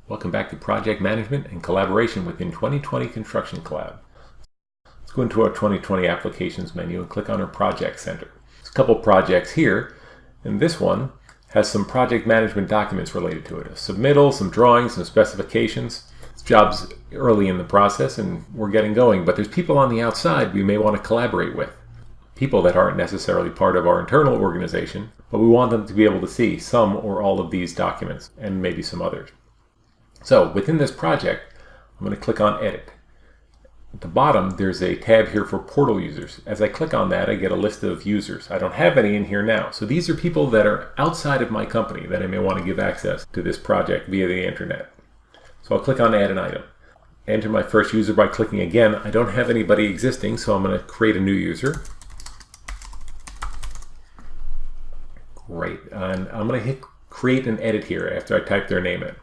Welcome back to Project Management and Collaboration within 2020 Construction Cloud. Let's go into our 2020 Applications menu and click on our Project Center. There's a couple projects here, and this one has some project management documents related to it. A submittal, some drawings, some specifications. This job's early in the process and we're getting going, but there's people on the outside we may want to collaborate with. People that aren't necessarily part of our internal organization, but we want them to be able to see some or all of these documents and maybe some others. So within this project, I'm going to click on Edit. At the bottom, there's a tab here for portal users. As I click on that, I get a list of users. I don't have any in here now. So these are people that are outside of my company that I may want to give access to this project via the internet. So I'll click on Add an Item. Enter my first user by clicking again. I don't have anybody existing, so I'm going to create a new user. Great. And I'm going to hit Create and Edit here after I type their name in.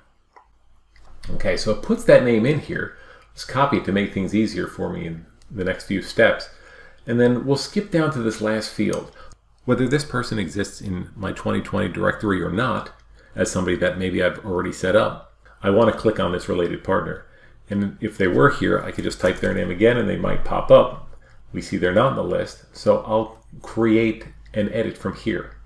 Okay, so it puts that name in here. Let's copy it to make things easier for me in the next few steps. And then we'll skip down to this last field. Whether this person exists in my 2020 directory or not, as somebody that maybe I've already set up, I want to click on this related partner. And if they were here, I could just type their name again and they might pop up. We see they're not in the list, so I'll create and edit from here.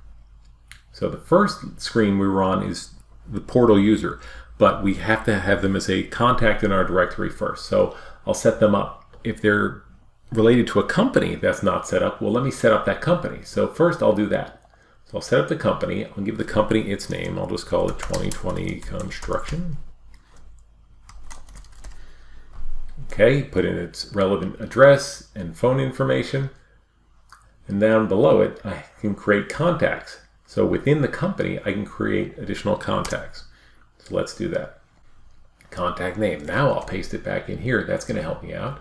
So the first screen we were on is the portal user, but we have to have them as a contact in our directory first. So I'll set them up. If they're related to a company that's not set up, well, let me set up that company. So first I'll do that. So I'll set up the company. I'll give the company its name. I'll just call it 2020 Construction. Okay, put in its relevant address and phone information. And down below it, I can create contacts. So within the company, I can create additional contacts. So let's do that. Contact name. Now I'll paste it back in here. That's going to help me out.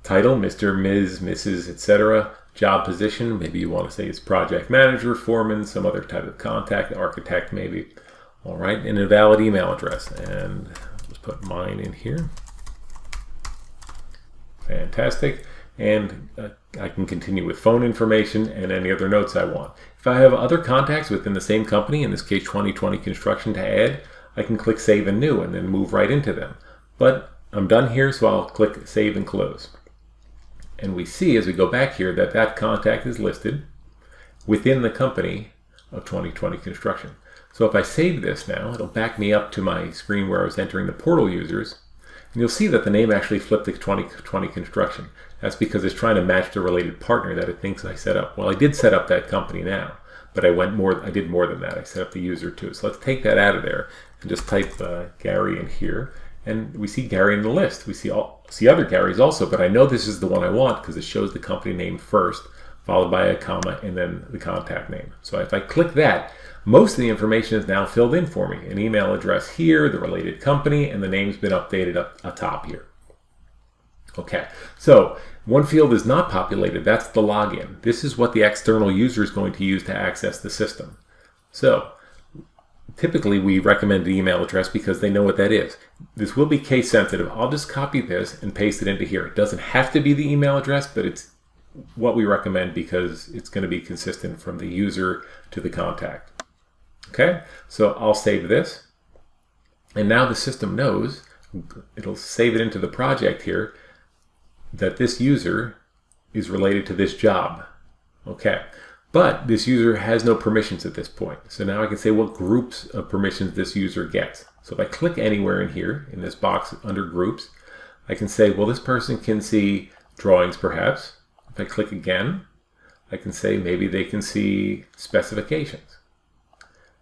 Title, Mr., Ms., Mrs., etc. Job position. Maybe you want to say it's project manager, foreman, some other type of contact, architect maybe. All right, and a valid email address. And let's put mine in here. Fantastic. And I can continue with phone information and any other notes I want. If I have other contacts within the same company, in this case 2020 Construction, to add, I can click Save and New and then move right into them. But I'm done here, so I'll click Save and Close. And we see as we go back here that that contact is listed within the company of 2020 Construction. So if I save this now, it'll back me up to my screen where I was entering the portal users. And you'll see that the name actually flipped to 2020 Construction. That's because it's trying to match the related partner that it thinks I set up. Well, I did set up that company now, but I did more than that. I set up the user too. So let's take that out of there and just type Gary in here. And we see Gary in the list. We see other Garys also, but I know this is the one I want because it shows the company name first, followed by a comma, and then the contact name. So if I click that, most of the information is now filled in for me. An email address here, the related company, and the name's been updated up top here. Okay, so one field is not populated. That's the login. This is what the external user is going to use to access the system. So typically we recommend the email address because they know what that is. This will be case sensitive. I'll just copy this and paste it into here. It doesn't have to be the email address, but it's what we recommend because it's going to be consistent from the user to the contact. Okay, so I'll save this. And now the system knows, it'll save it into the project here, that this user is related to this job. Okay, but this user has no permissions at this point. So now I can say what groups of permissions this user gets. So if I click anywhere in here, in this box under groups, I can say, well, this person can see drawings perhaps. If I click again, I can say maybe they can see specifications.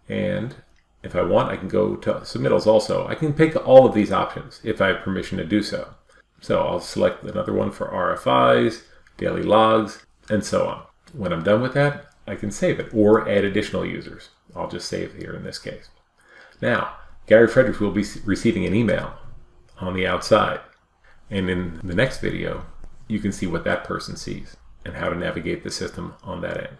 And if I want, I can go to submittals also. I can pick all of these options if I have permission to do so. So I'll select another one for RFIs, daily logs, and so on. When I'm done with that, I can save it or add additional users. I'll just save here in this case. Now, Gary Fredericks will be receiving an email on the outside. And in the next video, you can see what that person sees and how to navigate the system on that end.